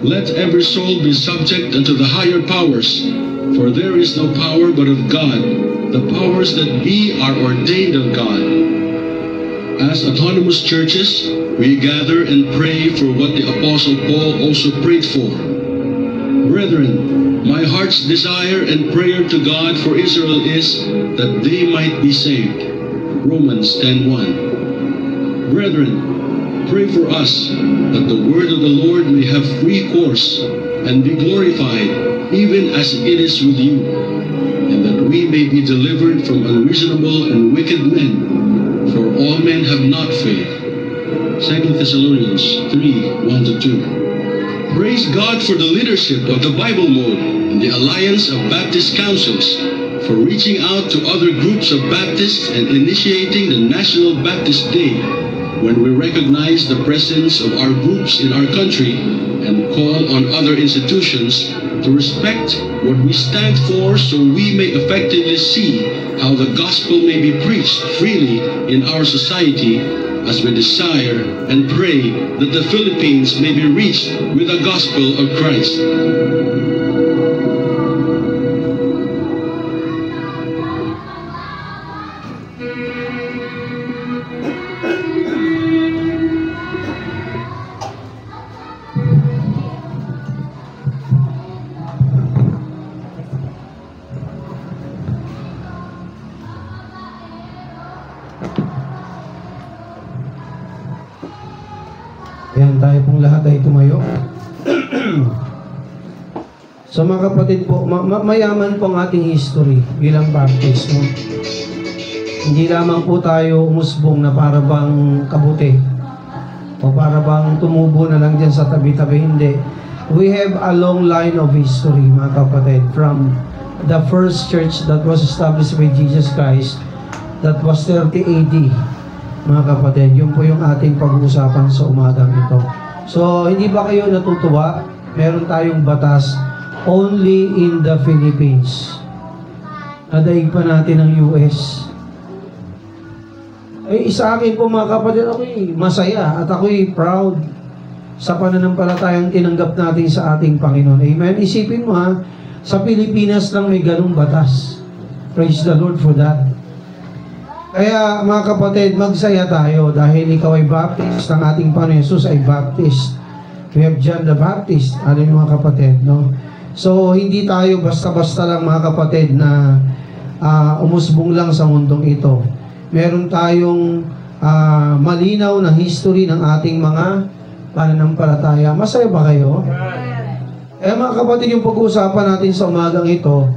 Let every soul be subject unto the higher powers, for there is no power but of God. The powers that be are ordained of God. As autonomous churches, we gather and pray for what the Apostle Paul also prayed for. Brethren, my heart's desire and prayer to God for Israel is that they might be saved. Romans 10:1. Brethren, pray for us that the word of the Lord may have free course and be glorified, even as it is with you, and that we may be delivered from unreasonable and wicked men, for all men have not faith. 2 Thessalonians 3:1-2. Praise God for the leadership of the Bible Mode and the Alliance of Baptist Councils for reaching out to other groups of Baptists and initiating the National Baptist Day, when we recognize the presence of our groups in our country and call on other institutions to respect what we stand for, so we may effectively see how the gospel may be preached freely in our society, as we desire and pray that the Philippines may be reached with the gospel of Christ. Yan, tayo pong lahat ay tumayo. So mga kapatid po, mayaman po ang ating history bilang Baptist. No? Hindi lamang po tayo umusbong na para bang kabuti o para bang tumubo na lang dyan sa tabi-tabi. Hindi. We have a long line of history, mga kapatid, from the first church that was established by Jesus Christ, that was 30 AD. Mga kapatid, yun po yung ating pag-uusapan sa umagang ito. So, hindi ba kayo natutuwa? Meron tayong batas only in the Philippines. Nadaig pa natin ang US. Eh, sa akin po mga kapatid, ako'y masaya at ako'y proud sa pananampalatayang tinanggap natin sa ating Panginoon. Amen? Isipin mo ha, sa Pilipinas lang may ganung batas. Praise the Lord for that. Kaya mga kapatid, magsaya tayo dahil ikaw ay Baptist, ang ating Panginoon Jesus ay Baptist. We have John the Baptist, alin mga kapatid, no? So, hindi tayo basta-basta lang mga kapatid na umusbong lang sa mundong ito. Meron tayong malinaw na history ng ating mga pananampalataya. Masaya ba kayo? Eh mga kapatid, yung pag-uusapan natin sa umagang ito,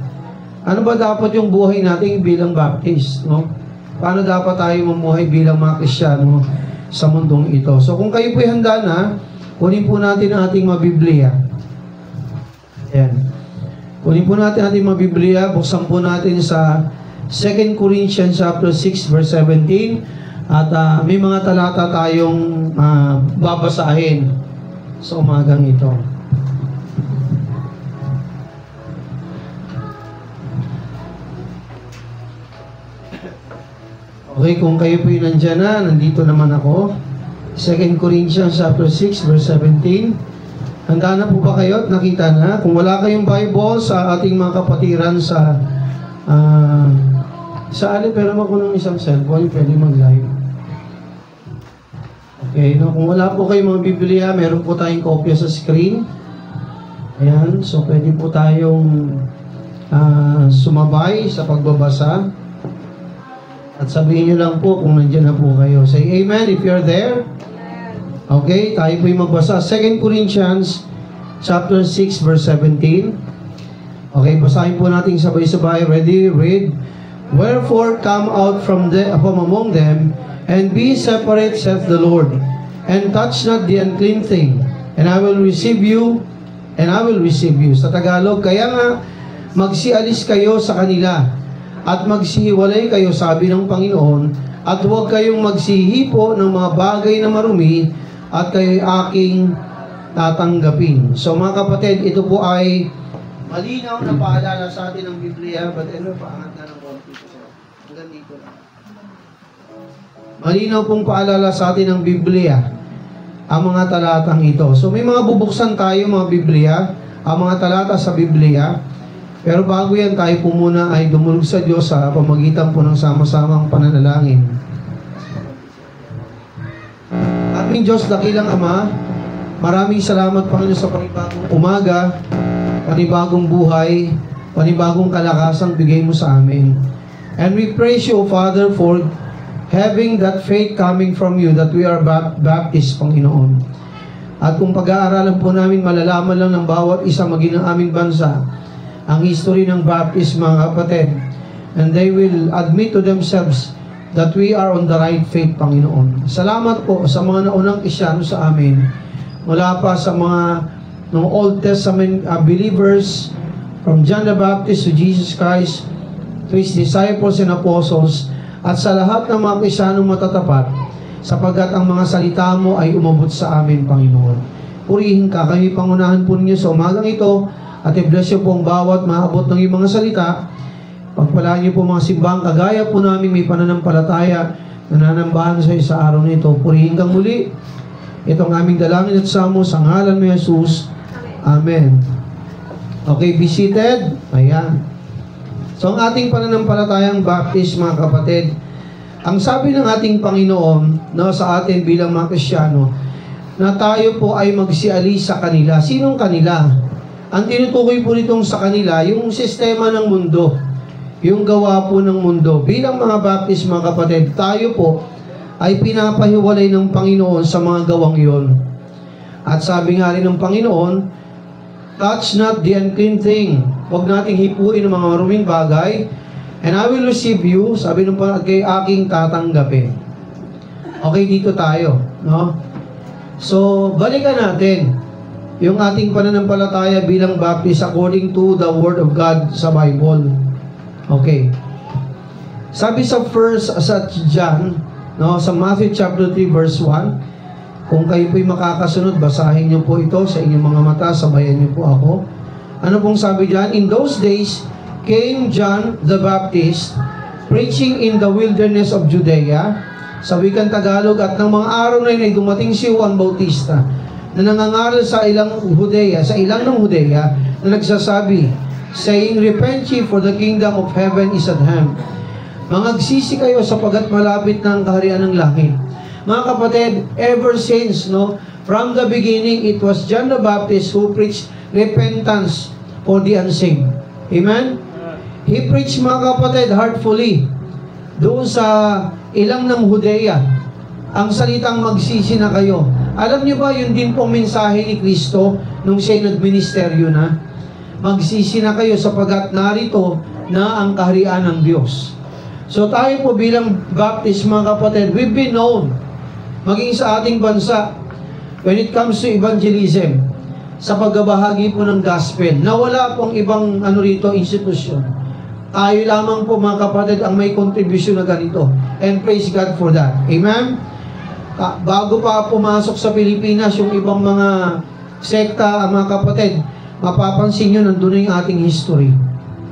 ano ba dapat yung buhay natin bilang Baptist, no? Paano dapat tayo mamuhay bilang mga Kristiyano sa mundong ito? So kung kayo po'y handa na, kunin po natin ang ating Biblia. Ayan. Kunin po natin ang ating Biblia, buksan po natin sa 2 Corinthians chapter 6 verse 17 at may mga talata tayong babasahin sa umagang ito. Okay, kung kayo po yung nandyan na, nandito naman ako. 2 Corinthians chapter 6, verse 17. Handa na po ba kayo at nakita na? Kung wala kayong Bible sa ating mga kapatiran sa alin, pero ako ng isang cellphone, pwede mag-live. Okay, no? Kung wala po kayong mga Biblia, meron po tayong kopya sa screen. Ayan, so pwede po tayong sumabay sa pagbabasa. At sabihin nyo lang po kung nandiyan na po kayo. Say amen if you're there. Okay, tayo po'y magbasa. 2 Corinthians chapter 6 verse 17. Okay, basahin po natin sabay-sabay. Ready? Read. Wherefore come out from among them, and be separate, saith the Lord, and touch not the unclean thing, and I will receive you, and I will receive you. Sa Tagalog, kaya nga, magsialis kayo sa kanila, at magsihiwalay kayo, sabi ng Panginoon, at huwag kayong magsihipo ng mga bagay na marumi, at kayo'y aking tatanggapin. So mga kapatid, ito po ay malinaw na paalala sa atin ng Biblia, but paangat na ng konti po. Hanggang dito lang. Malinaw pong paalala sa atin ng Biblia ang mga talatang ito. So may mga bubuksan tayo mga Biblia, ang mga talata sa Biblia. Pero bago yan, tayo po muna ay dumulog sa Diyos sa pamagitan po ng sama-samang pananalangin. Aming Diyos, dakilang Ama, maraming salamat Panginoon sa panibagong umaga, panibagong buhay, panibagong kalakasang bigay mo sa amin. And we praise you, Father, for having that faith coming from you that we are Baptist, Panginoon. At kung pag-aaralan po namin, malalaman lang ng bawat isa maging ng aming bansa, ang history ng Baptist, mga kapatid. And they will admit to themselves that we are on the right faith, Panginoon. Salamat po sa mga naunang Kristyano sa amin. Mula pa sa mga Old Testament believers, from John the Baptist to Jesus Christ, to His disciples and apostles, at sa lahat ng mga Kristyanong matatapat, sapagkat ang mga salita mo ay umabot sa amin, Panginoon. Purihin ka, kami pangunahan po ninyo sa umagang ito, at i-bless niyo po ang bawat maabot ng iyong mga salita. Pagpalaan niyo po mga simbang kagaya po namin may pananampalataya na nanambahan sa isa araw nito. Purihin kang muli. Itong aming dalangin at samo sa ngalan mo, Jesus. Amen. Okay, be seated. Ayan. So, ang ating pananampalatayang Baptist, mga kapatid, ang sabi ng ating Panginoon sa atin bilang mga Kristiyano, na tayo po ay magsialis sa kanila. Sinong kanila? Ang tinutukoy po nitong sa kanila, yung sistema ng mundo, yung gawa po ng mundo. Bilang mga Baptist, mga kapatid, tayo po ay pinapahiwalay ng Panginoon sa mga gawang iyon. At sabi nga rin ng Panginoon, touch not the unclean thing. Huwag nating hipuin ang mga maruming bagay, and I will receive you, sabi ng Panginoon, kay aking tatanggapin. Okay, dito tayo, no? So, balikan natin yung ating pananampalataya bilang Baptist according to the Word of God sa Bible. Okay. Sabi sa John, sa Matthew chapter 3 verse 1, kung kayo po'y makakasunod, basahin niyo po ito sa inyong mga mata, sabayan niyo po ako. Ano pong sabi diyan? In those days came John the Baptist preaching in the wilderness of Judea, sa wikang Tagalog, at ng mga araw na yun ay dumating si Juan Bautista na nangangaral sa ilang ng Judea, na nagsasabi, saying, repent ye, for the kingdom of heaven is at hand. Mangagsisi kayo sapagat malapit na ang kaharian ng langit. Mga kapatid, ever since, from the beginning, it was John the Baptist who preached repentance for the unsaved. Amen? He preached, mga kapatid, heartfully doon sa ilang ng Judea, ang salitang magsisi na kayo. Alam niyo ba, yun din pong mensahe ni Kristo nung siya'y nagministeryo na? Magsisi na kayo sapagat narito na ang kaharian ng Diyos. So tayo po bilang Baptist, mga kapatid, we've been known, maging sa ating bansa, when it comes to evangelism, sa pagbabahagi po ng gospel, na wala pong ibang institusyon. Tayo lamang po, mga kapatid, ang may contribution na ganito. And praise God for that. Amen? Bago pa pumasok sa Pilipinas yung ibang mga sekta, mga kapatid, mapapansin nyo, nandun na yung ating history.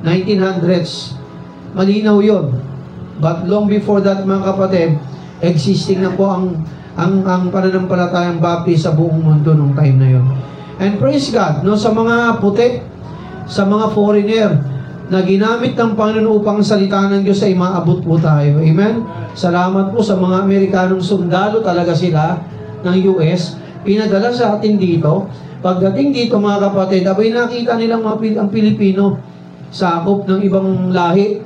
1900s. Malinaw yun. But long before that, mga kapatid, existing na po ang pananampalatayang Baptist sa buong mundo nung time na yun. And praise God, sa mga puti, sa mga foreigner, na ginamit ng Panginoon upang salita ng Diyos ay maabot po tayo. Amen? Salamat po sa mga Amerikanong sundalo, talaga sila ng US, pinadala sa atin dito. Pagdating dito, mga kapatid, abay nakita nilang ang Pilipino, sakop ng ibang lahi,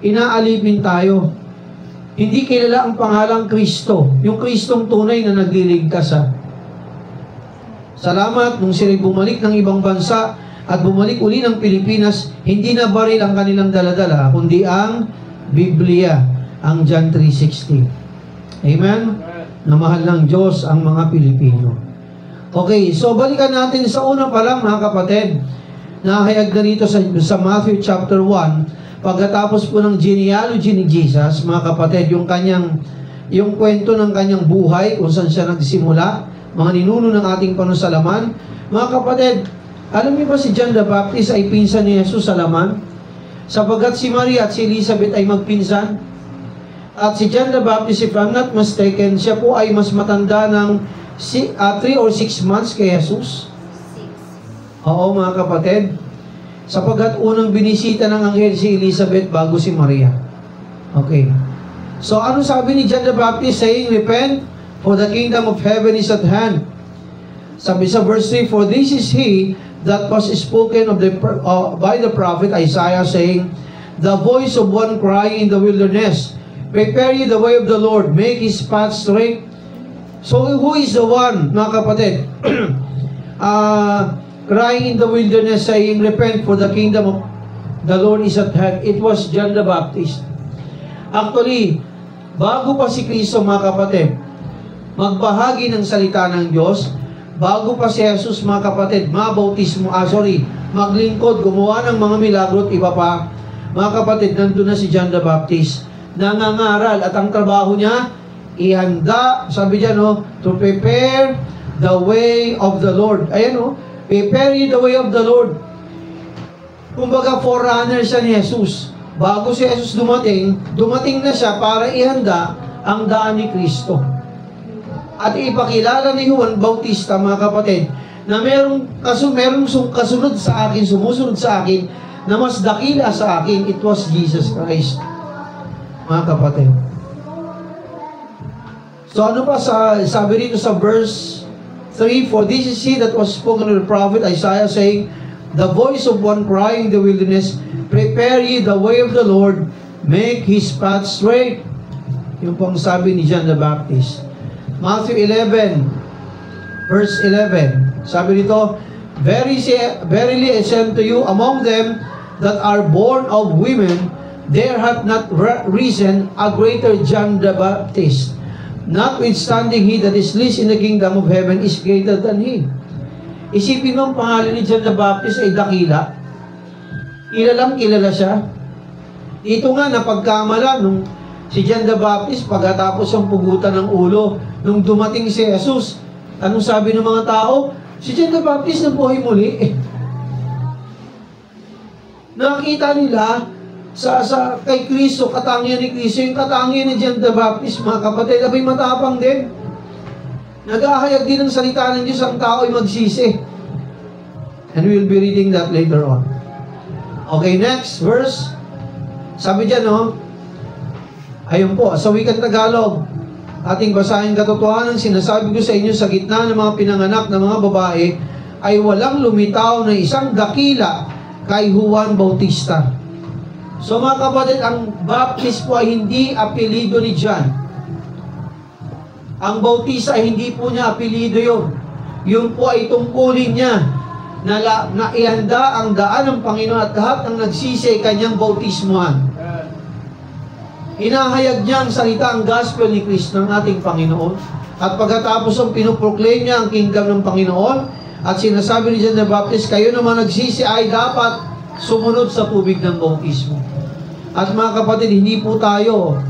inaalipin tayo. Hindi kilala ang pangalang Kristo, yung Kristong tunay na nagliligtas. Salamat, nung sila'y bumalik ng ibang bansa, at bumalik uli ng Pilipinas, hindi na baril ang kanilang daladala, kundi ang Biblia, ang John 3:16. Amen? Na mahal ng Diyos ang mga Pilipino. Okay, so balikan natin sa una pa lang, mga kapatid, nahayag na rito sa Matthew chapter 1, pagkatapos po ng genealogy ni Jesus, mga kapatid, yung kwento ng kanyang buhay, kung saan siya nagsimula, mga ninuno ng ating panusalaman. Mga kapatid, alam niyo ba si John the Baptist ay pinsan ni Jesus sa laman? Sapagkat si Maria at si Elizabeth ay magpinsan. At si John the Baptist, if I'm not mistaken, siya po ay mas matanda ng 3 or 6 months kay Jesus? Oo, mga kapatid. Sapagkat unang binisita ng anghel si Elizabeth bago si Maria. Okay. So, ano sabi ni John the Baptist? Saying, repent, for the kingdom of heaven is at hand. Sabi sa verse 3, for this is he that was spoken of by the prophet Isaiah, saying, the voice of one crying in the wilderness, prepare ye the way of the Lord, make his path straight. So, who is the one, mga kapatid? Crying in the wilderness, saying, repent, for the kingdom of the Lord is at hand. It was John the Baptist. Actually, bago pa si Kristo, mga kapatid, magbahagi ng salita ng Diyos, bago pa si Jesus, mga kapatid, maglingkod, gumawa ng mga milagro at iba pa, mga kapatid, nandun na si John the Baptist, nangangaral, at ang trabaho niya, ihanda, sabi diyan, to prepare the way of the Lord. Ayan, prepare ye the way of the Lord. Kumbaga, forerunner siya ni Jesus. Bago si Jesus dumating na siya para ihanda ang daan ni Kristo. At ipakilala ni Juan Bautista, mga kapatid, na merong kasunod sa akin, sumusunod sa akin, na mas dakila sa akin, it was Jesus Christ. Mga kapatid. So ano pa sabi rito sa verse 3, for this is he that was spoken of the prophet Isaiah, saying, the voice of one crying in the wilderness, prepare ye the way of the Lord, make his path straight. Yung pong sabi ni John the Baptist. Matthew 11, verse 11, sabi dito, verily I say unto you, among them that are born of women, there hath not risen a greater John the Baptist. Notwithstanding, he that is least in the kingdom of heaven is greater than he. Isipin mo ang pangalan ni John the Baptist ay dakila. Kilala siya. Ito nga, napagkamala nung si John the Baptist, pagkatapos ang pugutan ng ulo, nung dumating si Jesus, anong sabi ng mga tao? Si John the Baptist nabuhay muli. Nakita nila, kay Kristo, katangian ni Kristo, yung katangian ni John the Baptist, mga kapatid, abay matapang din. Nag-ahayag din ng salita ng Diyos, ang tao ay magsisi. And we will be reading that later on. Okay, next verse. Sabi dyan, ayun po, sa wikang Tagalog, ating basahin katotohanan, sinasabi ko sa inyo, sa gitna ng mga pinanganak na mga babae, ay walang lumitaw na isang dakila kay Juan Bautista. So mga kapatid, ang Baptist po ay hindi apelido ni John. Ang Bautista ay hindi po niya apelido yun. Yun po ay tungkulin niya na ihanda ang daan ng Panginoon at lahat ng nagsisi ay kanyang bautismuhan. Hinahayag niya ang salita, ang gospel ni Kristo ng ating Panginoon. At pagkatapos ang pinuproclaim niya ang kingdom ng Panginoon at sinasabi ni John the Baptist, kayo naman nagsisi ay dapat sumunod sa tubig ng bautismo. At mga kapatid, hindi po tayo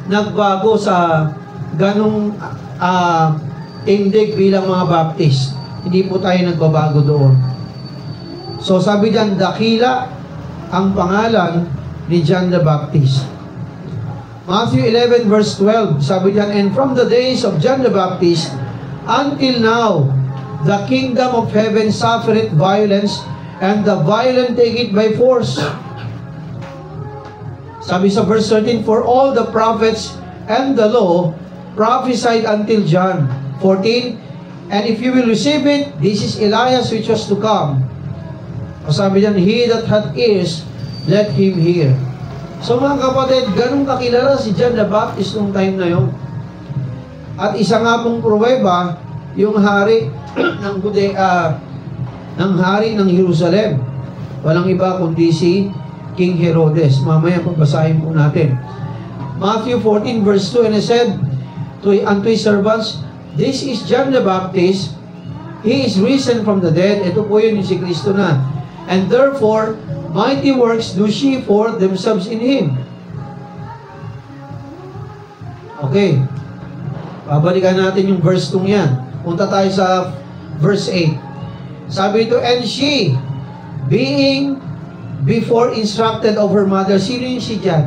nagbago sa ganong tindig bilang mga Baptist. Hindi po tayo nagbabago doon. So sabi diyan, dakila ang pangalan ni John the Baptist. Matthew 11 verse 12, sabi diyan, and from the days of John the Baptist until now, the kingdom of heaven suffereth violence, and the violent take it by force. Sabi sa verse 13, for all the prophets and the law prophesied until John. 14, and if you will receive it, this is Elias which was to come. O sabi diyan, he that hath ears, let him hear. So mga kapatid, ganun kakilala si John the Baptist nung time na yon. At isa nga pong pruweba, yung hari ng hari ng Jerusalem. Walang iba kundi si King Herodes. Mamaya pagbasahin po natin. Matthew 14 verse 2, and he said unto his servants, this is John the Baptist, he is risen from the dead. Ito po yun, yung si Kristo na. And therefore, mighty works do she for themselves in him. Okay. Babalikan natin yung verse 2 yan. Punta tayo sa verse 8. Sabi ito, and she, being before instructed of her mother, sino yung si John?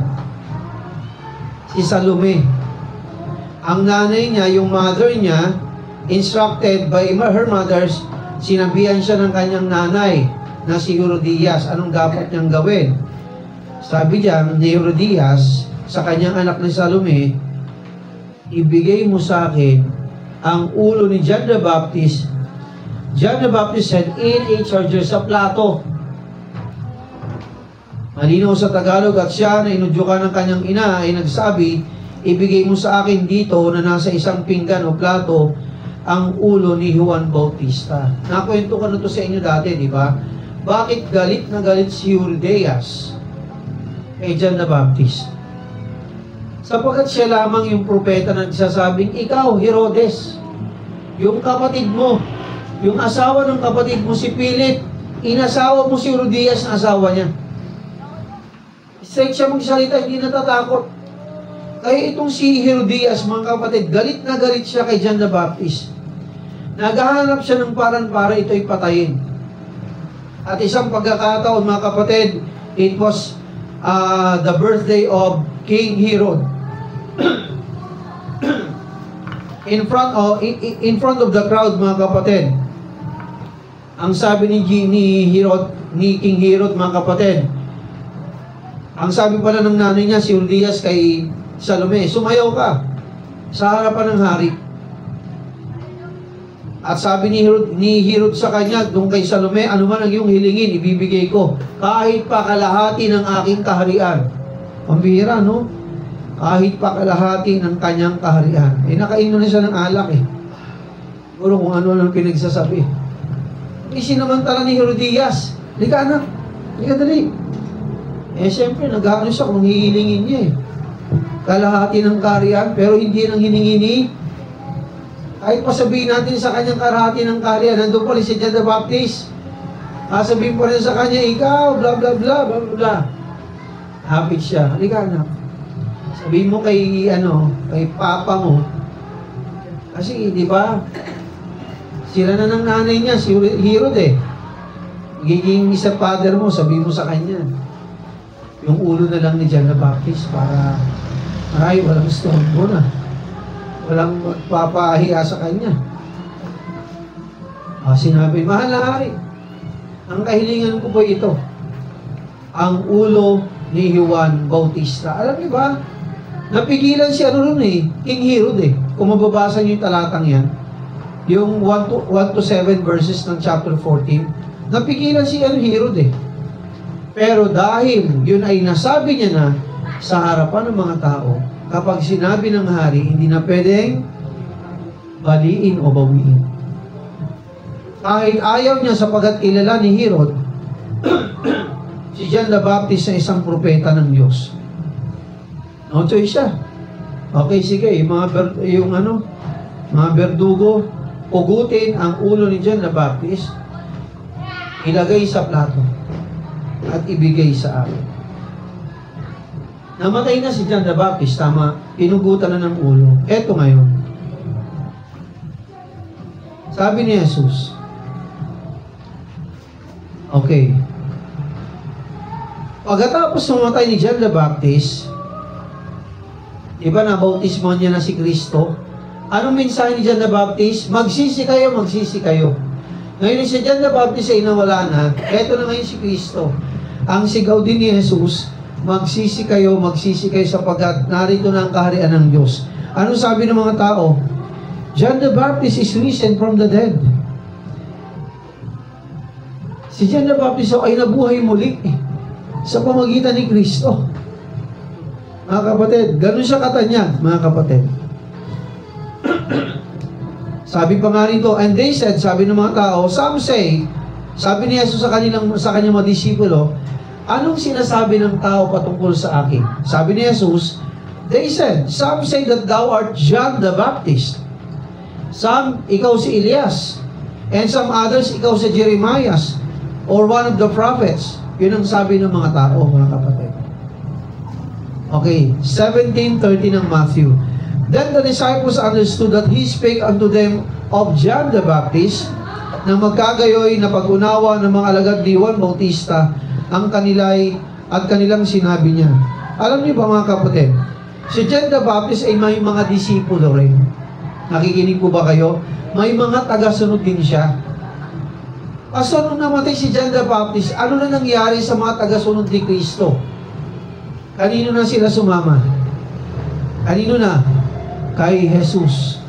Si Salome. Ang nanay niya, yung mother niya, instructed by her mothers, sinabihan siya ng kanyang nanay na si Herodias, anong dapat niyang gawin? Sabi diyan ni Herodias sa kanyang anak ni Salome, ibigay mo sa akin ang ulo ni John the Baptist. John the Baptist said, in a charger, sa plato. Malinaw sa Tagalog, at siya na inudyukan ng kanyang ina ay nagsabi, ibigay mo sa akin dito na nasa isang pinggan o plato ang ulo ni Juan Bautista. Nakwento ko na to sa inyo dati, di ba? Bakit galit na galit si Herodias kay John the Baptist? Sapagkat siya lamang yung propeta na nagsasabing, ikaw, Herodes, yung kapatid mo, yung asawa ng kapatid mo si Philip, inasawa mo si Herodias na asawa niya. Straight siya magsalita, hindi natatakot. Kaya itong si Herodias, mga kapatid, galit na galit siya kay John the Baptist. Naghahanap siya ng paraan para ito'y patayin. At isang pagkakataon, mga kapatid, it was the birthday of King Herod. in front of the crowd, mga kapatid, ang sabi ni King Herod, mga kapatid, ang sabi pala ng nanay niya, si Herodias kay Salome, sumayaw ka sa harapan ng hari. At sabi ni Herod sa kanya, doon kay Salome, ano man ang iyong hilingin, ibibigay ko. Kahit pa kalahati ng aking kaharian. Pambihira, no? Kahit pa kalahati ng kanyang kaharian. Nakainom na siya ng alak Siguro kung ano ang pinagsasabi. Isinamantala ni Herodias, lika anak, lika dali. Siyempre, nag-aano siya kung hihilingin niya kalahati ng kaharian, pero hindi nang hiningi ni, kahit pasabihin natin sa kanyang kalahati ng kaharian, nandun pa rin si John the Baptist, sabihin pa rin sa kanya, ikaw, bla bla bla, bla bla. Hapit siya, halika anak. Sabihin mo kay papa mo, kasi di ba, sila na ng nanay niya, si Herod magiging isa father mo, sabihin mo sa kanya, yung ulo na lang ni John the Baptist para walang storbo na. Walang magpapahiya sa kanya. Sinabi, mahal na hari, ang kahilingan ko po ito, ang ulo ni Juan Bautista. Alam niyo ba, napigilan si King Herod Kung mababasa niyo yung talatang yan, yung 1 to 7 verses ng chapter 14, napigilan si Herod Pero dahil yun ay nasabi niya na sa harapan ng mga tao, kapag sinabi ng hari, hindi na pwedeng baliin o bawiin. Kahit ayaw niya sapagkat kilala ni Herod, si John the Baptist na isang propeta ng Diyos. No choice siya. Okay, sige, mga berdugo, pugutin ang ulo ni John the Baptist, ilagay sa plato, at ibigay sa akin. Namatay na si John the Baptist, tama, pinugutan na ng ulo. Eto ngayon. Sabi ni Jesus, okay, pagkatapos namatay ni John the Baptist, diba nabautismo niya na si Kristo? Anong mensahe ni John the Baptist? Magsisi kayo, magsisi kayo. Ngayon si John the Baptist ay nawala na, eto na ngayon si Kristo. Ang sigaw din ni Jesus, magsisi kayo sapagkat narito na ang kaharian ng Diyos. Ano sabi ng mga tao? John the Baptist is risen from the dead. Si John the Baptist ay nabuhay muli sa pamagitan ni Kristo. Mga kapatid, ganun siya katanyag, mga kapatid. Sabi pa nga rito, and they said, sabi ng mga tao, some say, sabi ni Jesus sa kanyang mga disipulo, anong sinasabi ng tao patungkol sa akin? Sabi ni Jesus, they said, some say that thou art John the Baptist. Some, ikaw si Elias. And some others, ikaw si Jeremiah or one of the prophets. Yun ang sabi ng mga tao, mga kapatid. Okay, 17:30 ng Matthew. Then the disciples understood that he spake unto them of John the Baptist, na magkagayoy na pag-unawa ng mga alagad ni Juan Bautista ang kanilang sinabi niya. Alam niyo ba mga kapatid, si John the Baptist ay may mga disipulo rin. Nakikinig po ba kayo? May mga tagasunod din siya. Pastor, nung namatay si John the Baptist, ano na nangyari sa mga tagasunod ni Kristo? Kanino na sila sumama? Kanino na? Kay Jesus.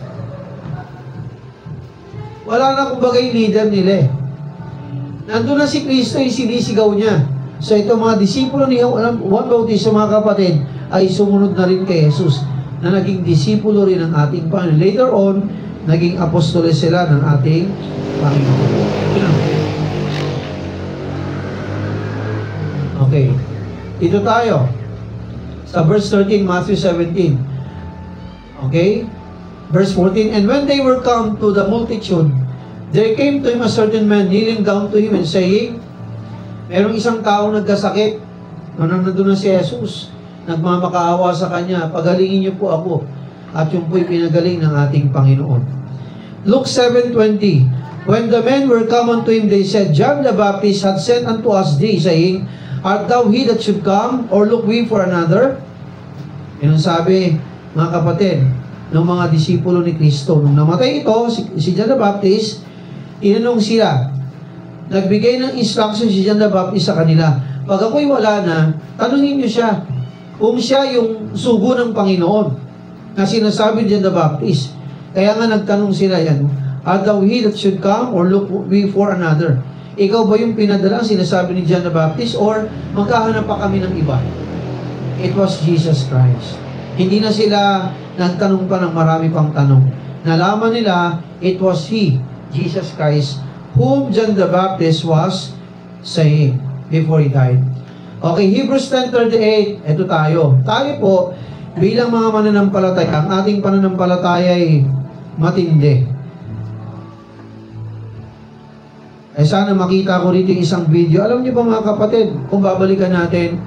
Wala na kumbaga yung leader nila eh. Nandun na si Kristo, yung sinisigaw niya. So ito mga disipulo ni Juan Bautista, mga kapatid, ay sumunod na rin kay Jesus, na naging disipulo rin ng ating Panginoon. Later on, naging apostoles sila ng ating Panginoon. Okay. Ito tayo. Sa verse 13, Matthew 17. Okay? Verse 14, and when they were come to the multitude, there came to him a certain man kneeling down to him and saying, merong isang tao nagkasakit, nandun na si Jesus, nagmamakaawa sa kanya, pagalingin niyo po ako, at yung po'y pinagaling ng ating Panginoon. Luke 7:20, when the men were come unto him, they said, John the Baptist had sent unto us thee, saying, art thou he that should come, or look we for another? Yan ang sabi, mga kapatid, ng mga disipulo ni Kristo. Nung namatay ito, si John the Baptist, tinanong sila, nagbigay ng instruction si John the Baptist sa kanila, pag ako'y wala na, tanungin niyo siya, kung siya yung sugo ng Panginoon, na sinasabi ni John the Baptist. Kaya nga nagtanong sila yan, art thou he that should come, or look we for another? Ikaw ba yung pinadala, sinasabi ni John the Baptist, or magkahanap pa kami ng iba? It was Jesus Christ. Hindi na sila nagtanong pa ng marami pang tanong. Nalaman nila, it was He, Jesus Christ, whom John the Baptist was saying before He died. Okay, Hebrews 10:38, ito tayo. Tayo po, bilang mga mananampalataya, ang ating pananampalataya ay matindi. Sana makita ko rito yung isang video. Alam niyo ba mga kapatid, kung babalikan natin,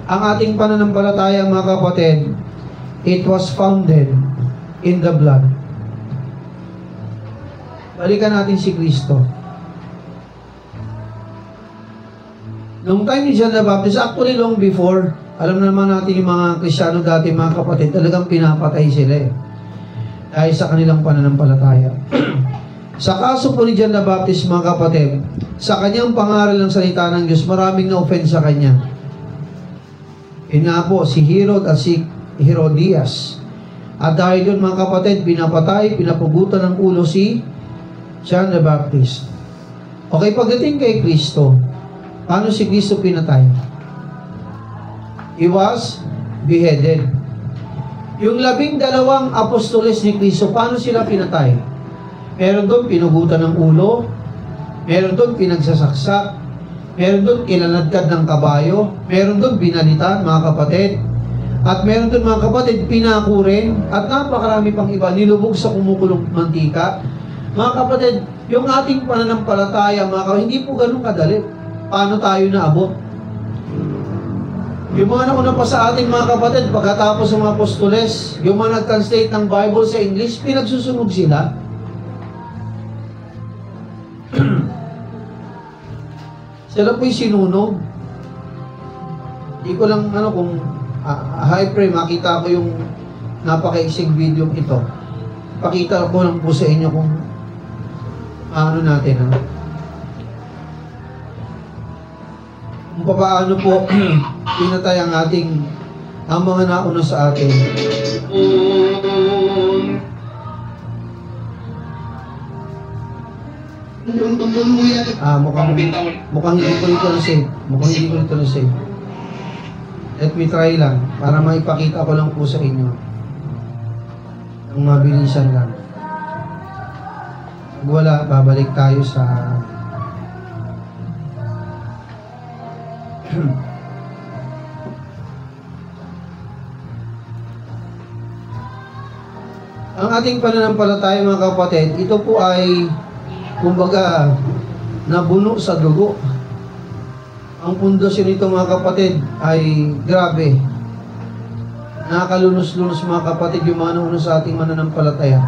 ang ating pananampalataya mga kapatid, it was founded in the blood. Balikan natin si Kristo. Noong time ni John the Baptist, actually long before, alam naman natin yung mga Kristiyano dati, mga kapatid, talagang pinapatay sila eh. Dahil sa kanilang pananampalataya. Sa kaso po ni John the Baptist, mga kapatid, sa kanyang pangaral ng salita ng Diyos, maraming na-offend sa kanya. Yun nga po, si Herod at si Herodias. At dahil doon, mga kapatid, pinapatay, pinapugutan ng ulo si John the Baptist. Okay, pagdating kay Kristo, paano si Kristo pinatay? He was beheaded. Yung 12 apostoles ni Kristo, paano sila pinatay? Meron doon pinugutan ng ulo, meron doon pinagsasaksak, meron doon kilanadkad ng kabayo, meron doon binalitan, mga kapatid, at meron doon, mga kapatid, pinako rin, at napakarami pang iba, nilubog sa kumukulong mantika. Mga kapatid, yung ating pananampalataya, mga kapatid, hindi po ganun kadali. Paano tayo naabot? Yung mga nauna pa sa atin, mga kapatid, pagkatapos ng mga apostoles, yung mga nag-translate ng Bible sa English, pinagsusunog sila. Sila po'y sinunog. Hindi ko lang, kung high frame, makita ko yung napaka-exing video ito. Pakita ko lang po sa inyo kung ano natin, kung paano po pinatay ang ang mga nauna sa atin. Mukhang hindi ko nito na-save. Mukhang hindi ko nito na-save. Let me try lang, para maipakita ko lang po sa inyo. Ang mabilisan lang. Pag wala, babalik tayo sa ang ating pananampalataya, mga kapatid, ito po ay kumbaga nabuno sa dugo. Ang pundasyon nito, mga kapatid, ay grabe. Nakakalunos-lunos, mga kapatid, yung mga nauna sa ating mananampalataya.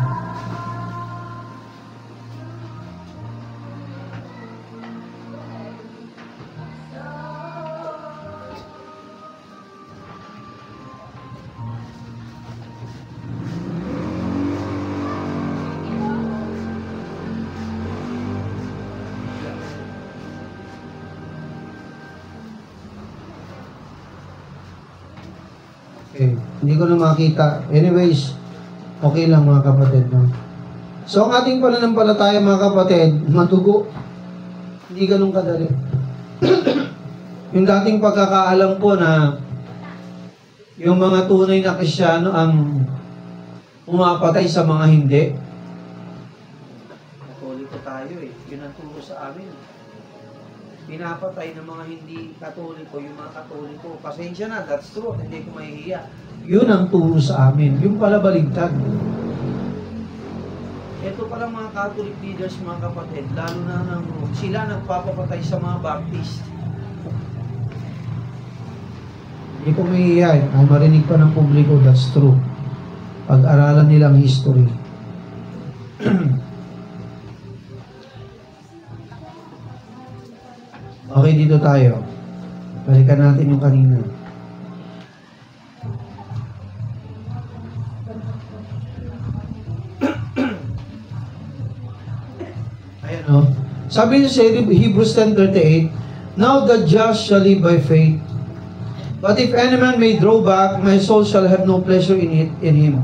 Hindi ko na makita. Anyways, okay lang mga kapatid. No? So, ang ating pananampalataya mga kapatid, matugo. Hindi ganun kadali. Yung dating pagkakaalam ko na yung mga tunay na Kristiyano ang umapatay sa mga hindi. Katoliko tayo eh. Yun ang turo sa amin. Pinapatay ng mga hindi Katoliko, yung mga Katoliko. Pasensya na, that's true. Hindi ko mahihiya. Yun ang turo sa amin. Yung pala baligtad. Ito pala mga Catholic leaders, mga kapatid, lalo na sila nagpapapatay sa mga Baptist. Hindi ko mahihiya. Ay marinig pa ng publiko, that's true. Pag-aralan nilang history. Okay, dito tayo. Balikan natin yung kanina. Ayan o. Sabi niya sa Hebrews 10:38, now the just shall live by faith. But if any man may draw back, my soul shall have no pleasure in him.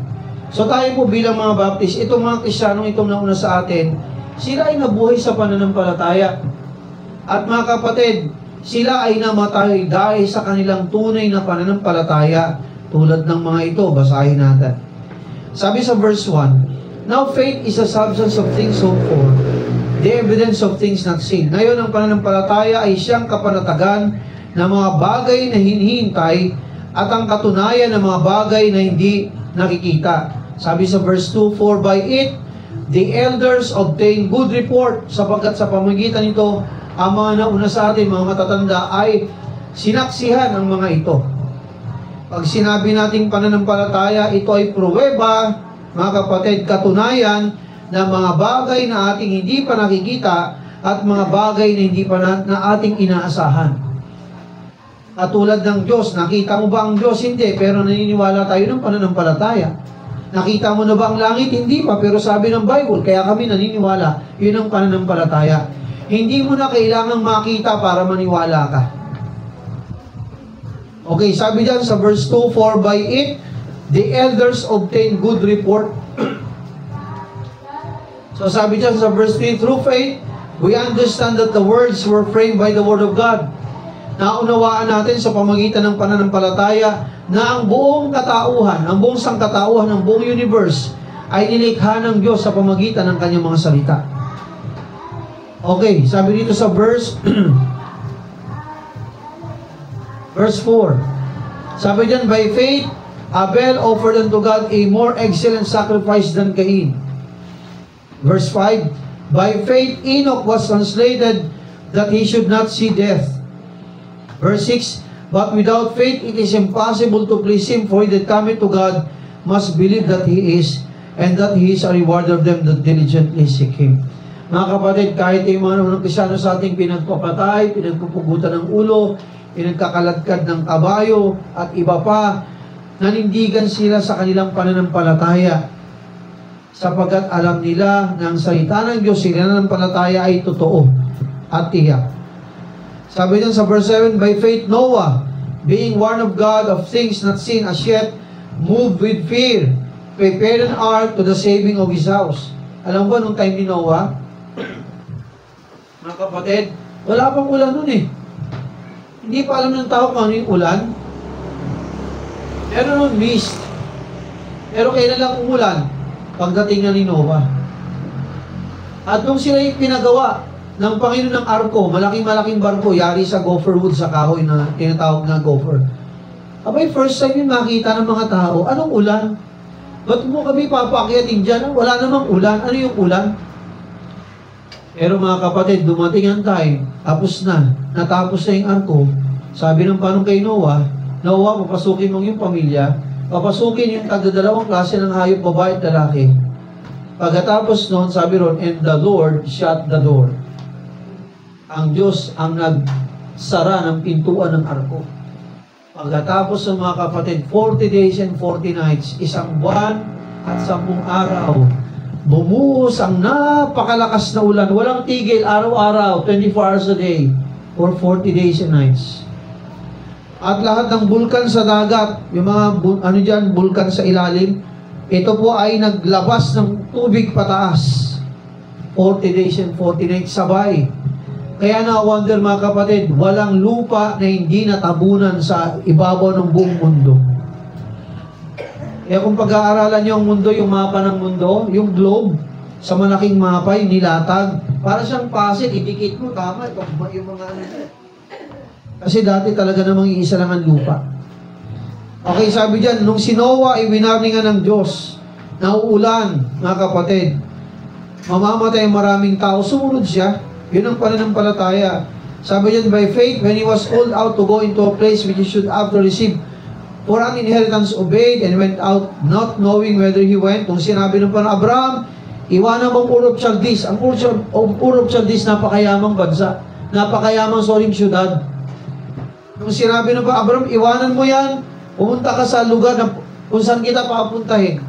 So tayo po bilang mga Baptist, itong mga Kristiyanong itong nauna sa atin, sila ay nabuhay sa pananampalataya. At mga kapatid, sila ay namatay dahil sa kanilang tunay na pananampalataya. Tulad ng mga ito, basahin natin. Sabi sa verse 1, now faith is a substance of things hoped for, the evidence of things not seen. Ngayon, ang pananampalataya ay siyang kapanatagan ng mga bagay na hinihintay at ang katunayan ng mga bagay na hindi nakikita. Sabi sa verse 2, for by it, the elders obtain good report, sapagkat sa pamamagitan nito, ang mga nauna sa atin, mga matatanda, ay sinaksihan ang mga ito. Pag sinabi nating pananampalataya, ito ay pruweba, mga kapatid, katunayan ng mga bagay na ating hindi pa nakikita at mga bagay na hindi pa na ating inaasahan. Katulad ng Diyos, nakita mo ba ang Diyos? Hindi, pero naniniwala tayo ng pananampalataya. Nakita mo na ba ang langit? Hindi pa, pero sabi ng Bible, kaya kami naniniwala, yun ang pananampalataya. Hindi mo na kailangang makita para maniwala ka. Okay, sabi dyan sa verse 2, for by it, the elders obtain good report. So sabi dyan sa verse 3, through faith, we understand that the words were framed by the Word of God. Naunawaan natin sa pamagitan ng pananampalataya na ang buong katauhan, ang buong sangkatauhan ng buong universe ay nilikha ng Diyos sa pamagitan ng kanyang mga salita. Okay, sabi dito sa verse 4. Sabi diyan, by faith, Abel offered unto God a more excellent sacrifice than Cain. Verse 5, by faith Enoch was translated that he should not see death. Verse 6, but without faith it is impossible to please Him, for he that cometh to God must believe that He is, and that He is a rewarder of them that diligently seek Him. Mga kapatid, kahit yung mga naman ng Kristyano sa ating pinagpapatay, pinagpupugutan ng ulo, pinagkakaladkad ng kabayo, at iba pa, nanindigan sila sa kanilang pananampalataya, sapagkat alam nila na ang salita ng Diyos, sila nananampalataya ay totoo at tiyak. Sabi din sa verse 7, by faith Noah, being warned of God of things not seen as yet, moved with fear, prepared an ark to the saving of his house. Alam ba nung time ni Noah? Mga kapatid, wala pang ulan nun eh. Hindi pa alam ng tao kung ano yung ulan. Meron nun mist. Pero kailan lang umulan? Pagdating na ni Noah. At nung sila yung pinagawa ng Panginoon ng arko, malaking-malaking barko, yari sa gopher wood, sa kahoy na tinatawag na gopher. Abay, first time yung makita ng mga tao, anong ulan? Ba't mo kami papakyatin dyan? Wala namang ulan. Ano yung ulan? Pero mga kapatid, dumating ang time, tapos na, natapos na yung arko. Sabi ng panong kay Noah, Noah, papasukin mong yung pamilya, papasukin yung tagdadalawang klase ng hayop, babae at lalaki. Pagkatapos noon, sabi ron, and the Lord shut the door. Ang Diyos ang nagsara ng pintuan ng arko. Pagkatapos ng mga kapatid, 40 days and 40 nights, isang buwan at 10 araw, bumuhos ang napakalakas na ulan. Walang tigil, araw-araw, 24 hours a day, for 40 days and nights. At lahat ng bulkan sa dagat, yung mga bulkan sa ilalim, ito po ay naglabas ng tubig pataas. 40 days and 40 nights sabay. Kaya na-wonder mga kapatid, walang lupa na hindi natabunan sa ibabaw ng buong mundo. Kaya kung pag-aaralan nyo ang mundo, yung mapa ng mundo, yung globe, sa malaking mapa, yung nilatag, para siyang pasit, idikit mo, tama, yung mga ano. Kasi dati talaga namang iisa lang ang lupa. Okay, sabi dyan, nung si Noah ay winarningan ng Diyos, nauulan, mga kapatid, mamamatay maraming tao, sumunod siya. Yun ang pananampalataya. Sabi dyan, by faith, when he was called out to go into a place which he should after receive for an inheritance, obeyed and went out, not knowing whether he went. Nung sinabi ng Abraham, iwanan mong Ur of Chaldees. Ang Ur of Chaldees, napakayamang bansa. Napakayamang syudad. Nung sinabi ng Abraham, iwanan mo yan, pumunta ka sa lugar na kung saan kita papuntahin.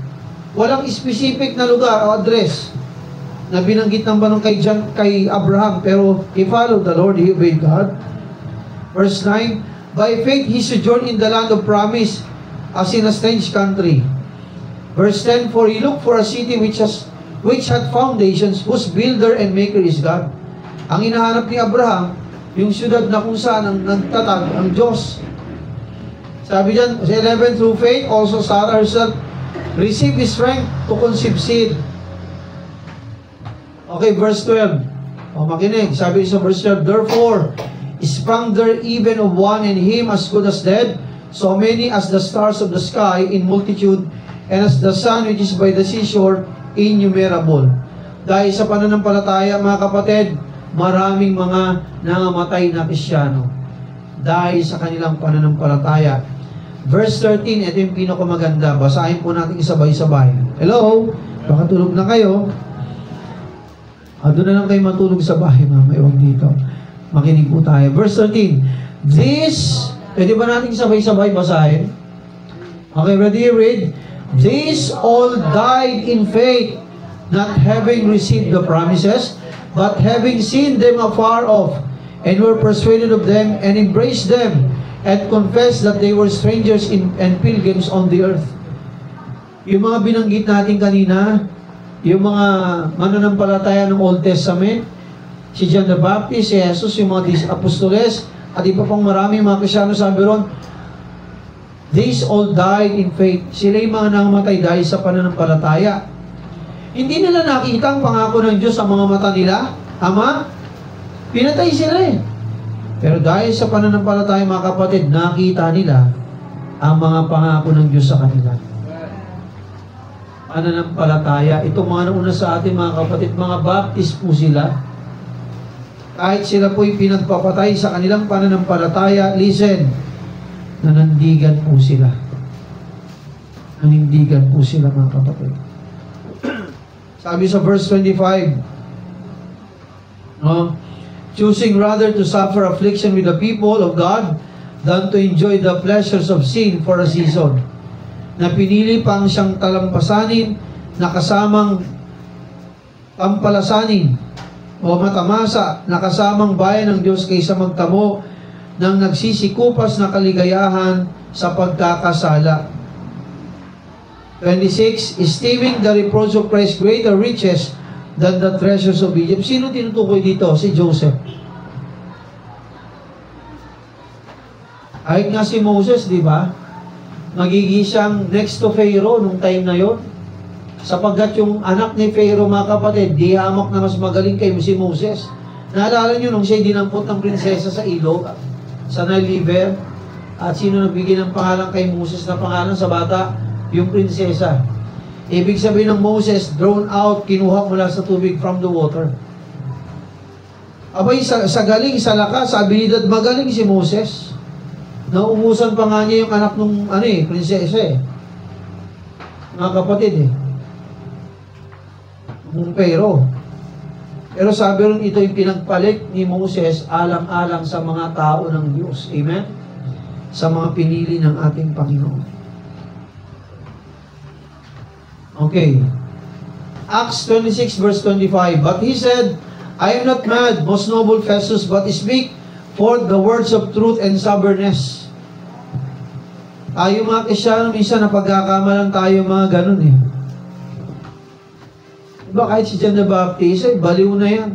Walang specific na lugar o address na binanggit ng banong kay Abraham, pero he followed the Lord, he obeyed God. Verse 9, by faith he sojourned in the land of promise as in a strange country. Verse 10, for he looked for a city which had foundations, whose builder and maker is God. Ang hinahanap ni Abraham, yung siyudad na kung saan ang nagtatag ang Diyos. Sabi dyan, 11, through faith, also Sarah herself received strength to conceive seed. Okay, verse 12. O, makinig. Sabi sa verse 12, therefore, sprang there even of one in him as good as dead, so many as the stars of the sky in multitude, and as the sun which is by the seashore, innumerable. Dahil sa pananampalataya, mga kapatid, maraming mga nangamatay na Kristyano dahil sa kanilang pananampalataya. Verse 13, ito yung pinakamaganda. Basahin po natin sabay-sabay. Hello? Baka tulog na kayo. Doon na lang kayo matulog sa bahay, mamaya huwag dito. Makinig po tayo. Verse 13, pwede ba natin sabay-sabay basahin? Okay, ready? Read. These all died in faith, not having received the promises, but having seen them afar off, and were persuaded of them, and embraced them, and confessed that they were strangers and pilgrims on the earth. Yung mga binanggit natin kanina, yung mga mananampalataya ng Old Testament, si John the Baptist, si Jesus, yung mga apostoles, at iba pang maraming mga Kristyano, sabi ron, these all died in faith. Sila yung mga nangamatay dahil sa pananampalataya. Hindi nila nakita ang pangako ng Diyos sa mga mata nila. Ama, pinatay sila eh. Pero dahil sa pananampalataya, mga kapatid, nakita nila ang mga pangako ng Diyos sa kanila. Pananampalataya. Itong mga nauna sa atin, mga kapatid, mga Baptist po sila. Kahit sila po'y pinagpapatay sa kanilang pananampalataya, listen, nanindigan po sila. Nanindigan po sila, mga kapatid. Sabi sa verse 25, choosing rather to suffer affliction with the people of God than to enjoy the pleasures of sin for a season. Na pinili pang siyang talampasanin na kasamang tampalasanin o matamasa na kasamang bayan ng Diyos kaysa magtamo ng nagsisikupas na kaligayahan sa pagkakasala. 26, esteeming the reproach of Christ greater riches than the treasures of Egypt. Sino tinutukoy dito? Si Joseph. Kahit nga si Moses, di ba? Magiging siyang next to Pharaoh nung time na yon. Sapagkat yung anak ni Pharaoh, mga kapatid, di hamak na mas magaling kay si Moses. Naalala nyo nung siya'y dinampot ng prinsesa sa ilog, sa Nile River, at sino nagbigay ng pangalan kay Moses na pangalan sa bata? Yung prinsesa. Ibig sabihin ng Moses, drawn out, kinuha mula sa tubig from the water. Abay, sa galing, sa lakas, sa abilidad, magaling si Moses. Naumusan pa nga niya yung anak ng prinsesa eh. Mga kapatid eh. Ng Pharaoh. Pero sabi rin ito yung pinagpalit ni Moses alang-alang sa mga tao ng Diyos. Amen? Sa mga pinili ng ating Panginoon. Okay. Acts 26 verse 25. But he said, I am not mad, most noble Festus, but speak forth the words of truth and soberness. Yung mga Kristyano, minsan napagkakamalan tayo mga ganun eh. Diba kahit si John the Baptist, baliw na yan.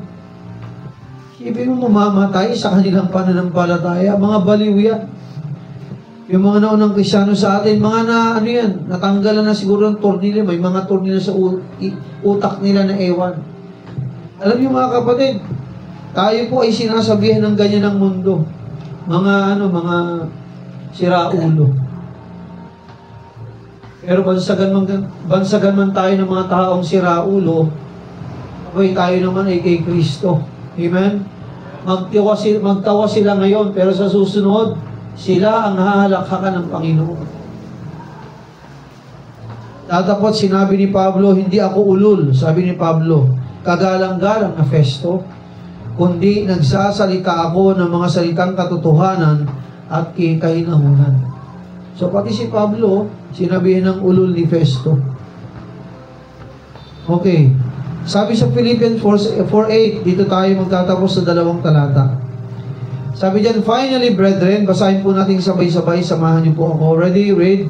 Ibig mo mamamatay sa kanilang pananampalataya, mga baliw yan. Yung mga naunang Kristyano sa atin, mga natanggalan na siguro ng tornilyo, may mga tornilyo sa utak nila na ewan. Alam niyo mga kapatid, tayo po ay sinasabihan ng ganyan ng mundo. Mga siraulo. Pero bansagan man tayo ng mga taong siraulo, tayo naman ay kay Kristo. Amen? Magtawa sila ngayon, pero sa susunod, sila ang hahalakhakan ng Panginoon. Tatapos sinabi ni Pablo, hindi ako ulul, sabi ni Pablo, kagalang-galang na Festo, kundi nagsasalita ako ng mga salitang katotohanan at kahinahunan. So pati si Pablo, sinabihin ng ulul ni Festo. Okay. Sabi sa Philippians 4:8, dito tayo magtatapos sa 2 talata. Sabi diyan, finally, brethren, basahin po natin sabay-sabay, samahan niyo po ako. Ready? Read.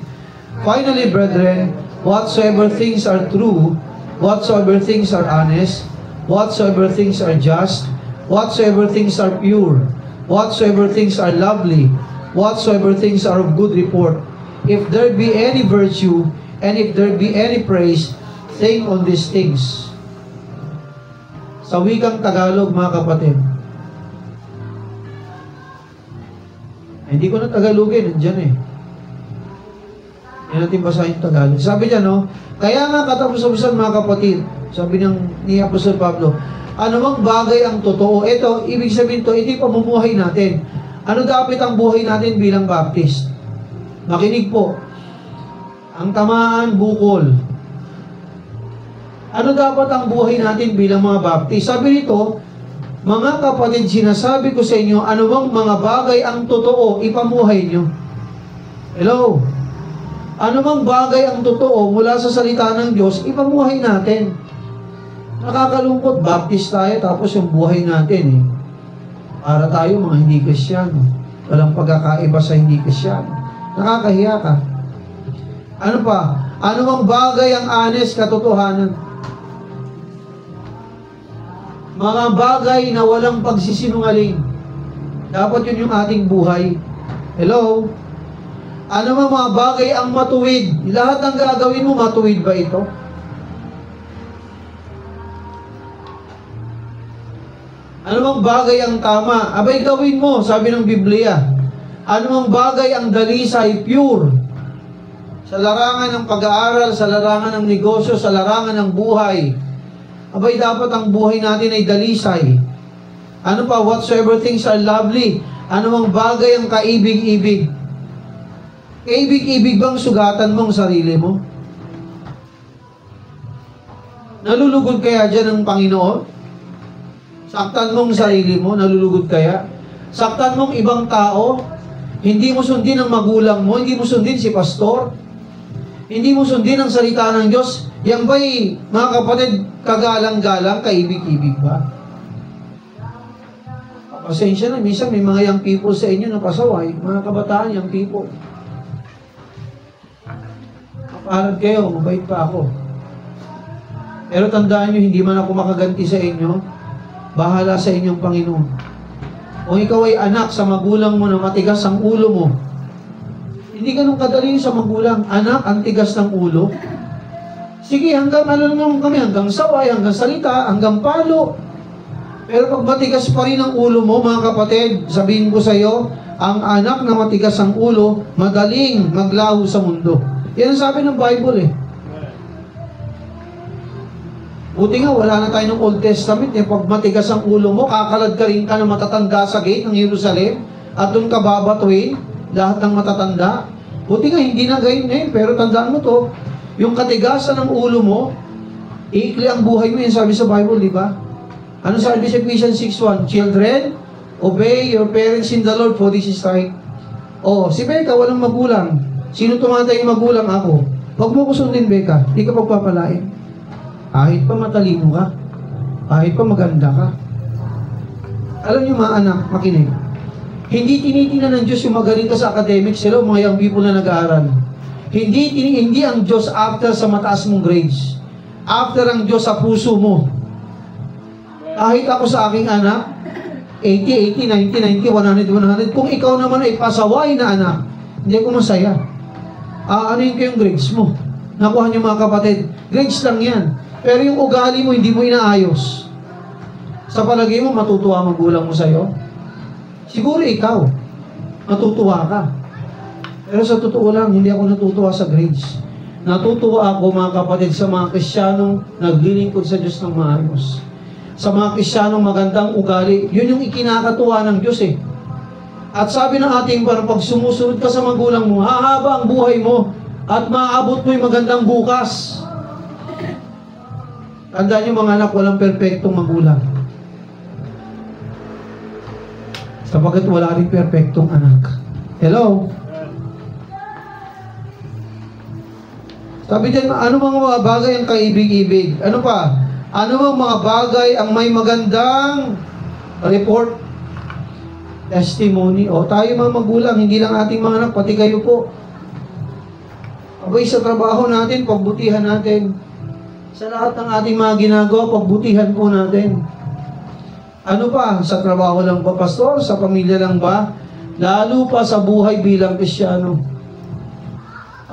Finally, brethren, whatsoever things are true, whatsoever things are honest, whatsoever things are just, whatsoever things are pure, whatsoever things are lovely, whatsoever things are of good report, if there be any virtue, and if there be any praise, think on these things. Sa wikang Tagalog, mga kapatid, hindi ko na Tagalogin, nandiyan eh. Hindi natin basahin Tagalog. Sabi niya, kaya nga katapusan mga kapatid, sabi ni Apostol Pablo, anumang bagay ang totoo. Ito, ibig sabihin to, hindi pamumuhay natin. Ano dapat ang buhay natin bilang Baptist? Makinig po. Ang tamaan, bukol. Ano dapat ang buhay natin bilang mga Baptist? Sabi nito, mga kapatid, sinasabi ko sa inyo, anumang mga bagay ang totoo, ipamuhay nyo. Hello? Anumang bagay ang totoo mula sa salita ng Diyos, ipamuhay natin. Nakakalungkot, Baptist tayo, tapos yung buhay natin para tayo mga hindi Kristyano. Walang pagkakaiba sa hindi Kristyano. Nakakahiya ka. Ano pa? Anumang bagay ang honest, katotohanan. Mga bagay na walang pagsisinungaling. Dapat yun yung ating buhay. Hello? Ano mga bagay ang matuwid? Lahat ng gagawin mo, matuwid ba ito? Ano mang bagay ang tama? Abay, gawin mo, sabi ng Biblia. Ano mang bagay ang dalisay, pure. Sa larangan ng pag-aaral, sa larangan ng negosyo, sa larangan ng buhay. Abay, dapat ang buhay natin ay dalisay. Ano pa? Whatsoever things are lovely. Ano mang bagay ang kaibig-ibig. Kaibig-ibig bang sugatan mo ang sarili mo? Nalulugod kaya dyan ang Panginoon? Saktan mong sarili mo, nalulugod kaya? Saktan mong ibang tao? Hindi mo sundin ang magulang mo, hindi mo sundin si pastor, hindi mo sundin ang salita ng Diyos. Yan ba'y, mga kapatid, kagalang-galang, kaibig-ibig ba? Pasensya na, minsan may mga young people sa inyo na pasaway, mga kabataan, young people. Kapalad kayo, mabait pa ako. Pero tandaan nyo, hindi man ako makaganti sa inyo, bahala sa inyong Panginoon. Kung ikaw ay anak sa magulang mo na matigas ang ulo mo, hindi ganun kadali sa magulang. Anak, ang tigas ng ulo. Sige, hanggang ano naman kami, hanggang saway, hanggang salita, hanggang palo. Pero pag matigas pa rin ang ulo mo, mga kapatid, sabihin ko sa iyo, ang anak na matigas ang ulo, madaling maglaho sa mundo. Yan ang sabi ng Bible eh. Buti nga, wala na tayo ng Old Testament. Pag matigas ang ulo mo, kakalad ka rin ka na matatanda sa gate ng Jerusalem at doon ka babatuin lahat ng matatanda. Buti nga, hindi na gayon ngayon. Pero tandaan mo to, yung katigasan ng ulo mo, iikli ang buhay mo. Yan sabi sa Bible, di ba? Ano sabi sa Ephesians 6:1? Children, obey your parents in the Lord, for this is right. Si Becca, walang magulang. Sino tumatay yung magulang? Ako. Huwag mo ko sundin, Becca. Hindi ka pagpapalain. Kahit pa matalino ka, kahit pa maganda ka. Alam niyo mga anak, makinig. Hindi tinitingnan ng Diyos yung magaling ka sa academics, hello, mga young people na nag-aaral. Hindi ang Diyos after sa mataas mong grades. After ang Diyos sa puso mo. Kahit ako sa aking anak, 80, 90, 100. Kung ikaw naman ay pasaway na anak, hindi ako masaya. Ano yung grades mo? Nakuha niyo mga kapatid. Grades lang yan. Pero yung ugali mo, hindi mo inaayos. Sa palagay mo, matutuwa magulang mo sa'yo? Siguro ikaw. Matutuwa ka. Pero sa totoo lang, hindi ako natutuwa sa grades. Natutuwa ako mga kapatid sa mga Kristiyanong naglilingkod sa Diyos ng maayos. Sa mga Kristiyanong magandang ugali, yun yung ikinakatuwa ng Diyos eh. At sabi ng ating parang pag sumusunod ka sa magulang mo, hahaba ang buhay mo at maaabot mo yung magandang bukas. Tandaan niyo mga anak, walang perpektong magulang. Sapagkat wala rin perpektong anak. Hello? Sabi dyan, ano mga bagay ang kaibig-ibig? Ano pa? Ano mga bagay ang may magandang report? Testimony. O tayo mga magulang, hindi lang ating mga anak, pati kayo po. Abay sa trabaho natin, pagbutihan natin. Sa lahat ng ating mga ginagawa, pagbutihan po natin. Ano pa? Sa trabaho lang ba, pastor? Sa pamilya lang ba? Lalo pa sa buhay bilang Kristiyano.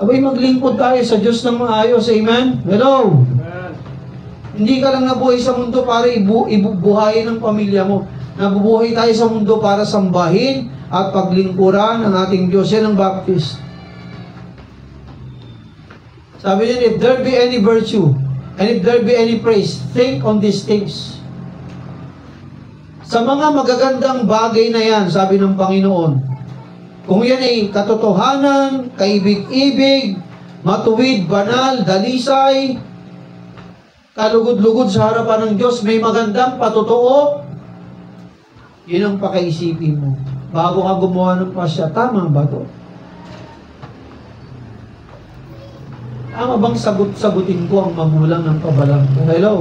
Abay maglingkod tayo sa Diyos ng maayos. Amen? Hello? Amen. Hindi ka lang nabuhay sa mundo para ibubuhayin ng pamilya mo. Nabubuhay tayo sa mundo para sambahin at paglingkuran ng ating Diyos. Yan ang Baptist. Sabi niya, if there be any virtue, and if there be any praise, think on these things. Sa mga magagandang bagay na yan, sabi ng Panginoon, kung yan ay katotohanan, kaibig-ibig, matuwid, banal, dalisay, kalugod-lugod sa harapan ng Diyos, may magandang patotoo, yun ang pakaisipin mo. Bago ka gumawa ng pasya, tama ba to? Tama bang sagutin ko ang magulang ng kabalang ko? Hello?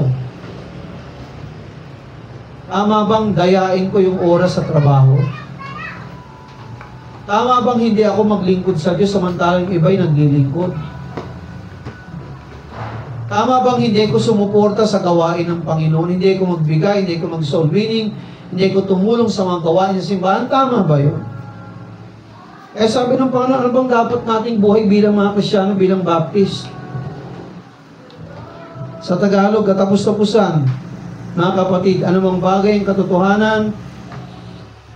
Tama bang dayain ko yung oras sa trabaho? Tama bang hindi ako maglingkod sa Diyos samantalang yung iba'y naglilingkod? Tama bang hindi ko sumuporta sa gawain ng Panginoon? Hindi ko magbigay, hindi ko mag-soul winning, hindi ko tumulong sa mga gawain ng simbahan? Tama ba yun? Eh sabi ng Panginoon, ano bang dapat nating buhay bilang mga Kristiyano, bilang Baptist? Sa Tagalog, katapos-tapusan, mga kapatid, anumang bagay ang katotohanan,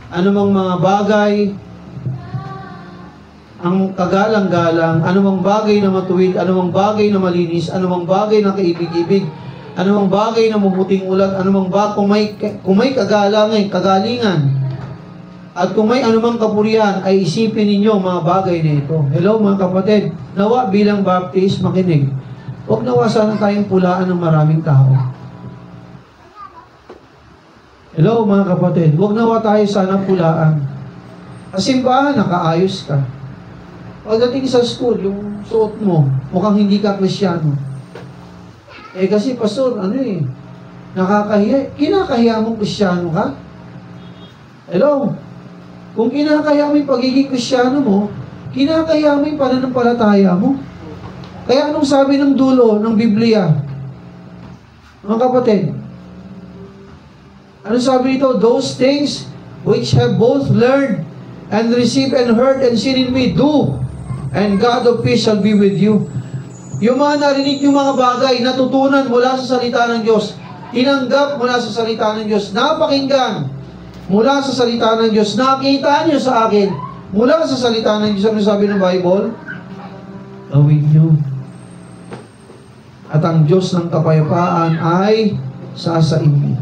anumang mga bagay ang kagalang-galang, anumang bagay na matuwid, anumang bagay na malinis, anumang bagay na kaibig-ibig, anumang bagay na mabuting ulat, anumang bagay, kung may kagalingan, at kung may anumang kapurihan, ay isipin ninyo mga bagay na ito. Hello mga kapatid, nawa bilang Baptist, makinig. Huwag nawa sana tayong pulaan ng maraming tao. Hello mga kapatid, huwag nawa tayo sana pulaan. Sa simbahan, nakaayos ka. Pagdating sa school, yung suot mo, mukhang hindi ka Kristiyano. Eh kasi pastor, nakakahiya. Kinakahiya mong Kristiyano ka? Hello? Kung kinakahiya mo yung pagiging Kristiyano mo, kinakahiya mo yung pananampalataya mo. Kaya anong sabi ng dulo ng Biblia? Mga kapatid, anong sabi nito? Those things which have both learned and received and heard and seen in me, do, and God of peace shall be with you. Yung mga narinig yung mga bagay, natutunan mula sa salita ng Diyos, tinanggap mula sa salita ng Diyos, napakinggan mula sa salita ng Diyos, nakita niyo sa akin, mula sa salita ng Diyos, ano sabi ng Bible? Gawin niyo. At ang Diyos ng kapayapaan ay sasainyo.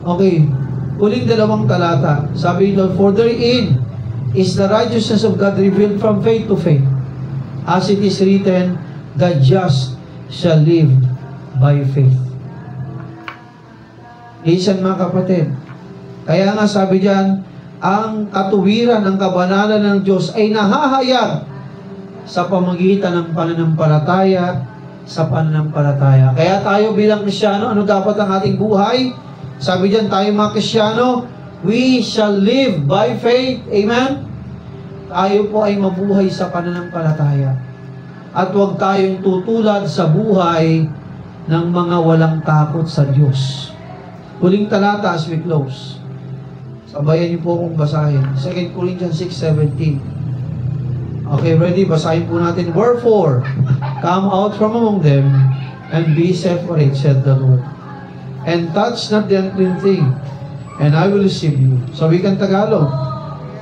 Okay. Uling 2 talata. Sabi nito, for therein is the righteousness of God revealed from faith to faith. As it is written, the just shall live by faith. Listen mga kapatid. Kaya nga sabi diyan, ang katuwiran ng kabanalan ng Diyos ay nahahayag sa pamagitan ng pananampalataya sa pananampalataya. Kaya tayo bilang Kristiyano, ano dapat ang ating buhay? Sabi diyan, tayo mga Kristiyano, we shall live by faith. Amen? Tayo po ay mabuhay sa pananampalataya. At huwag tayong tutulad sa buhay ng mga walang takot sa Diyos. Huling talata as we close. Sabayan niyo po akong basahin. 2 Corinthians 6:17. Okay, ready? Basahin po natin. Wherefore, come out from among them, and be separate, said the Lord. And touch not the unclean thing, and I will receive you. So, wikang Tagalog,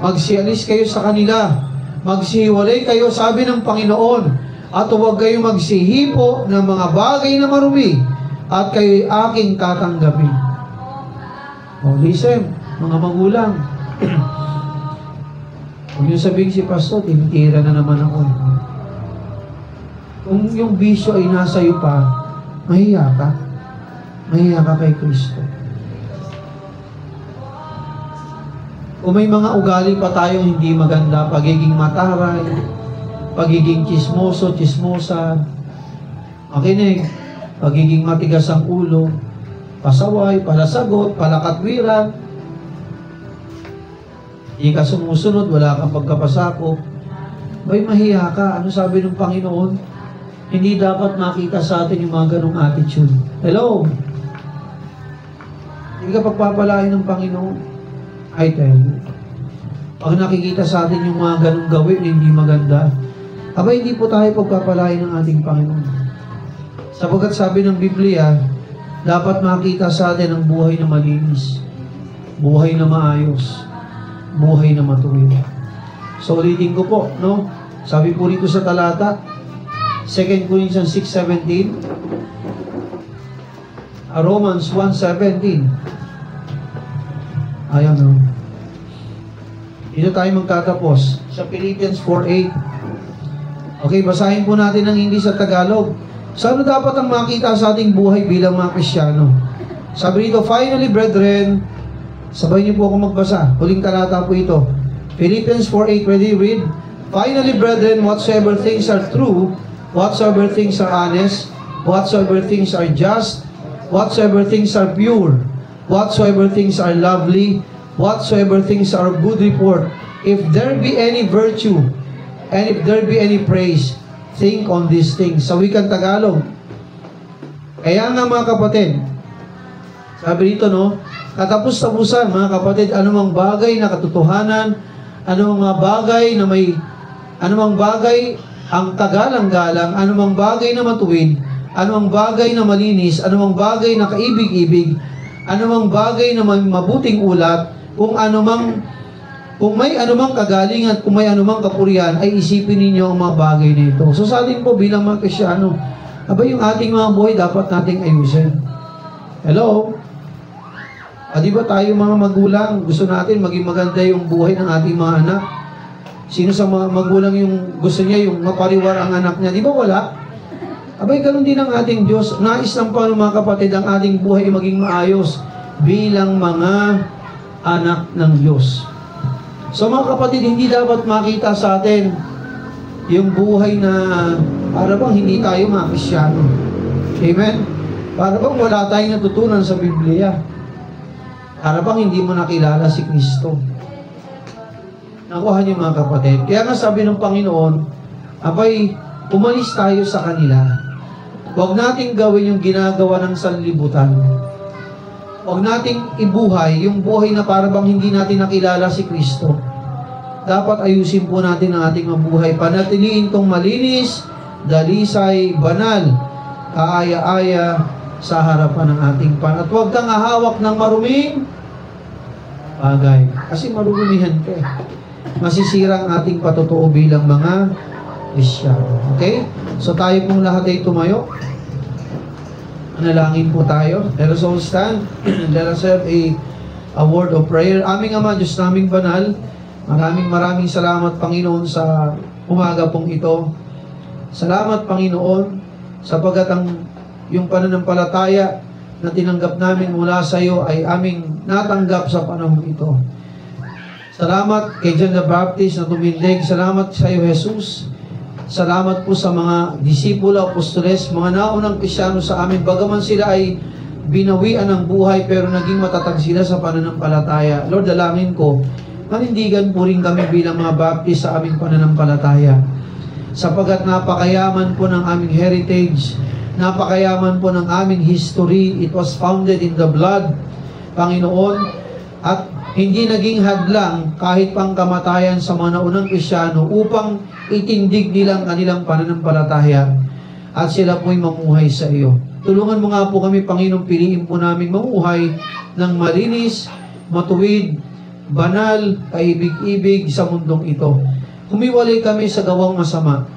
magsialis kayo sa kanila, magsihiwalay kayo, sabi ng Panginoon, at huwag kayong magsihipo ng mga bagay na marumi, at kayo'y aking tatanggapin. Oh, listen, mga magulang. Huwag niyo sabihin si Pastor, tinitira na naman ako. Kung yung bisyo ay nasa iyo pa, mahiya ka. Mahiya ka kay Kristo. Kung may mga ugali pa tayong hindi maganda, pagiging mataray, pagiging chismoso, chismosa, makinig, pagiging matigas ang ulo, pasaway, palasagot, palakatwiran, hindi ka sumusunod, wala kang pagkapasakop, bay mahiya ka. Ano sabi ng Panginoon? Hindi dapat makita sa atin yung mga ganong attitude. Hello? Hindi ka pagpapalain ng Panginoon. I tell you. Pag nakikita sa atin yung mga ganong gawin na hindi maganda, abay, hindi po tayo pagpapalain ng ating Panginoon. Sapagkat sabi ng Biblia, dapat makita sa atin ang buhay na malinis, buhay na maayos, buhay na matuwid. So, ulitin ko po, no? Sabi po rito sa talata, 2 Corinthians 6:17, Romans 1:17. Ayan, no? Dito tayo magtatapos. Sa Philippians 4:8. Okay, basahin po natin ang English at Tagalog. So, ano dapat ang makita sa ating buhay bilang mga Kristiyano? Sabi rito, finally, brethren, sabay niyo po ako magbasa. Huling talata po ito. Philippians 4:8, ready, read. Finally, brethren, whatsoever things are true, whatsoever things are honest, whatsoever things are just, whatsoever things are pure, whatsoever things are lovely, whatsoever things are of good report, if there be any virtue, and if there be any praise, think on these things. Sa wikang Tagalog. Kaya nga mga kapatid, sabi dito, no, katapos-tapusan mga kapatid, anumang bagay na katotohanan, anumang mga bagay na may, anumang bagay ang tagalang-galang, anumang bagay na matuwid, anumang bagay na malinis, anumang bagay na kaibig-ibig, anumang bagay na may mabuting ulat, kung may anumang kagalingan, kung may anumang kapurihan, ay isipin ninyo ang mga bagay na ito. So sa atin po bilang mga Kristiyano, abay yung ating mga buhay dapat nating ayusin. Hello? Di ba tayo mga magulang, gusto natin maging maganda yung buhay ng ating mga anak? Sino sa mga magulang yung gusto niya, yung mapariwar ang anak niya? Di ba wala? Abay, ganun din ang ating Diyos. Nais lang pa ng mga kapatid ang ating buhay maging maayos bilang mga anak ng Diyos. So mga kapatid, hindi dapat makita sa atin yung buhay na para bang hindi tayo mga Kristiyano. Amen? Para bang wala tayong natutunan sa Biblia. Para bang hindi mo nakilala si Kristo. Nakuha niyo mga kapatid. Kaya nga sabi ng Panginoon, abay, umalis tayo sa kanila. Huwag nating gawin yung ginagawa ng sanlibutan. Huwag nating ibuhay yung buhay na para bang hindi natin nakilala si Kristo. Dapat ayusin po natin ang ating mabuhay. Panatiliin tong malinis, dalisay, banal, kaaya-aya sa harapan ng ating At huwag kang ahawak ng maruming bagay. Kasi marurumihan ka eh. Masisira ang ating patotoo bilang mga Kristiyano. Okay? So tayo pong lahat ay tumayo. Manalangin po tayo. Let us all stand. Let us have a word of prayer. Aming Ama, Diyos naming banal, maraming salamat, Panginoon, sa umaga pong ito. Salamat, Panginoon, sapagat yung pananampalataya na tinanggap namin mula sa iyo ay aming natanggap sa panahon ito. Salamat kay John the Baptist na tumindig. Salamat sa iyo, Jesus. Salamat po sa mga disipulo, apostoles, mga naunang Kristiyano sa amin. Bagaman sila ay binawian ng buhay pero naging matatag sila sa pananampalataya. Lord, dalangin ko, manindigan po rin kami bilang mga Baptist sa aming pananampalataya. Sapagkat napakayaman po ng aming heritage, napakayaman po ng aming history. It was founded in the blood, Panginoon, at hindi naging hadlang kahit pang kamatayan sa mga naunang Kristyano upang itindig nilang kanilang pananampalataya at sila po'y mamuhay sa iyo. Tulungan mo nga po kami, Panginoon, piliin po namin mamuhay ng malinis, matuwid, banal, kaibig-ibig sa mundong ito. Humiwalay kami sa gawang masama.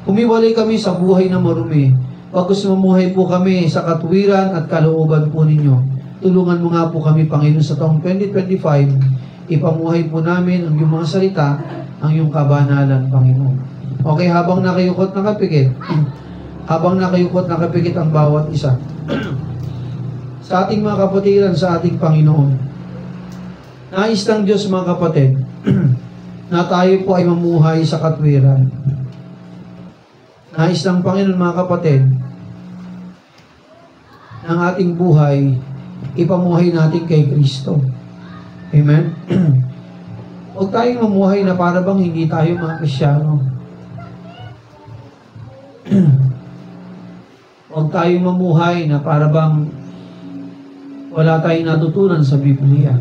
Humiwalay kami sa buhay na marumi. Pagkus mamuhay po kami sa katuwiran at kalooban po ninyo. Tulungan mo nga po kami, Panginoon, sa taong 2025, ipamuhay po namin ang iyong mga salita, ang iyong kabanalan, Panginoon. Okay, habang nakayukot nakapikit, ang bawat isa. Sa ating mga kapatiran, sa ating Panginoon, nais ng Diyos, mga kapatid, na tayo po ay mamuhay sa katwiran. Nais ng Panginoon, mga kapatid, ng ating buhay, ipamuhay natin kay Kristo. Amen? Huwag tayong mamuhay na para bang hindi tayo mga Kristyano. Huwag tayong mamuhay na para bang wala tayong natutunan sa Biblia.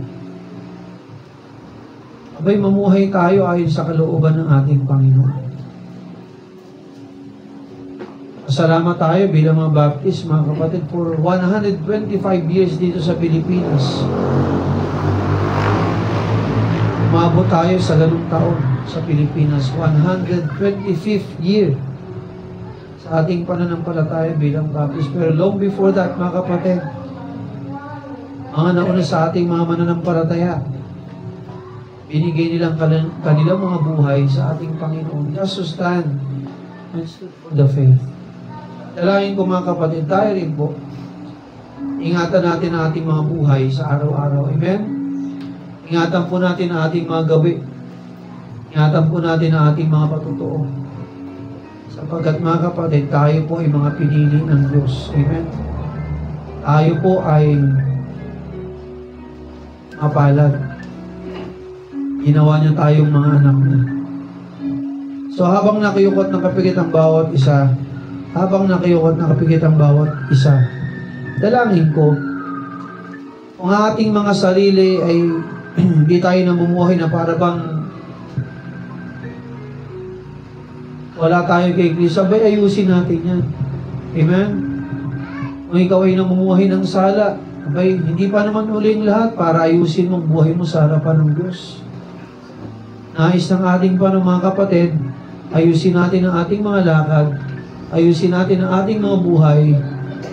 Abay, mamuhay tayo ayon sa kalooban ng ating Panginoon. Salamat tayo bilang mga Baptist, mga kapatid, for 125 years dito sa Pilipinas. Umabot tayo sa ganung taon sa Pilipinas, 125th year sa ating pananampalataya bilang Baptist. Pero long before that, mga kapatid, mga nauna sa ating mga mananampalataya, binigay nilang kanilang mga buhay sa ating Panginoon just to stand and stood for the faith. Dalangin ko, mga kapatid, tayo rin po, ingatan natin ang ating mga buhay sa araw-araw. Amen? Ingatan po natin ang ating mga gawi. Ingatan po natin ang ating mga patutuo. Sapagkat, mga kapatid, tayo po ay mga pinili ng Diyos. Amen? Tayo po ay mapalad. Ginawa niya tayong mga anak niya. So, habang nakiyukot ng kapigit ang bawat isa, dalangin ko, kung ating mga sarili ay hindi tayo namumuhay na para bang wala tayo kay Kristo, sabay ayusin natin yan. Amen? Kung ikaw ay namumuhay ng sala, sabay, hindi pa naman uling lahat para ayusin mong buhay mo sa harapan ng Diyos. Nais ng ating mga kapatid, ayusin natin ang ating mga lakad, ayusin natin ang ating mga buhay,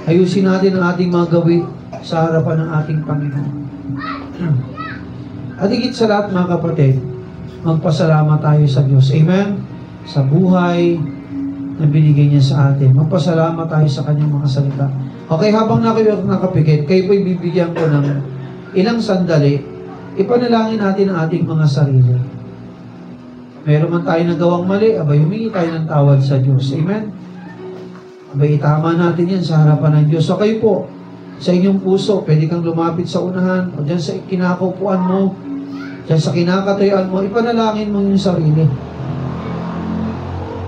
ayusin natin ang ating mga gawi sa harapan ng ating Panginoon. At higit sa lahat, mga kapatid, magpasalamat tayo sa Diyos. Amen? Sa buhay na binigay niya sa atin. Magpasalamat tayo sa kanyang mga salita. Okay, habang nakapikit, kayo po'y bibigyan ko ng ilang sandali, ipanalangin natin ang ating mga sarili. Meron man tayo nagawang mali, abay, humingi tayo ng tawad sa Diyos. Amen? Abay, itama natin yan sa harapan ng Diyos. So kayo po, sa inyong puso, pwede kang lumapit sa unahan, o dyan sa kinakaupuan mo, dyan sa kinakatayuan mo, ipanalangin mo yung sarili.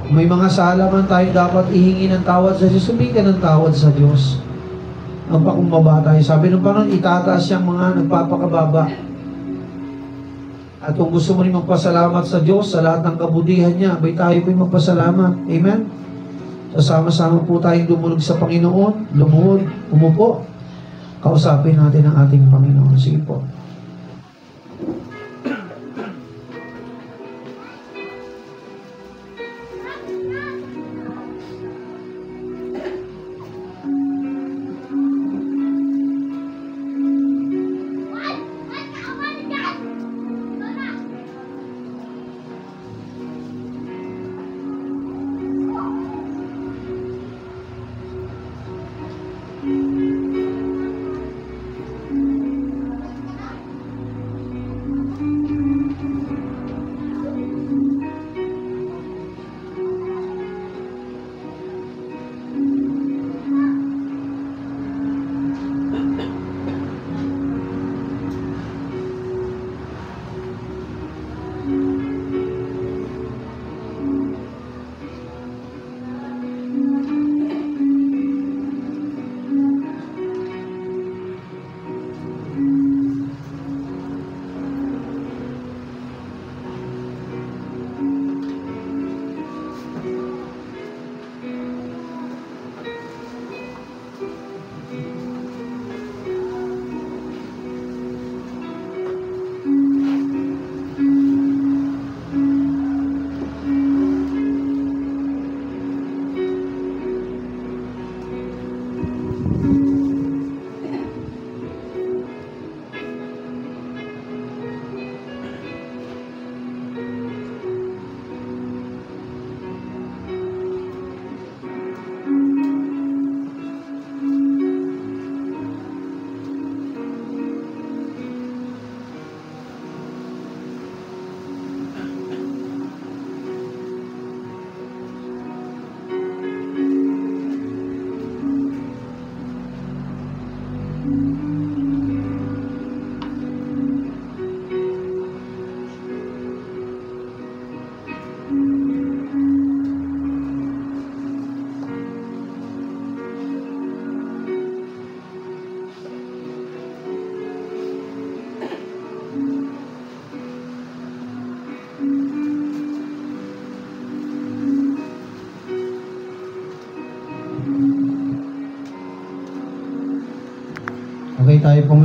May mga sala man tayo dapat ihingi ng tawad sa Diyos, humingi ka ng tawad sa Diyos. Magpakumbaba tayo. Sabi ng Panginoon, itataas siyang mga nagpapakababa. At kung gusto mo rin magpasalamat sa Diyos sa lahat ng kabudihan niya, abay tayo po'y magpasalamat. Amen? So, sama-sama po tayong dumulog sa Panginoon, lumuhod, umupo. Kausapin natin ang ating Panginoon. Sige po. tayo pong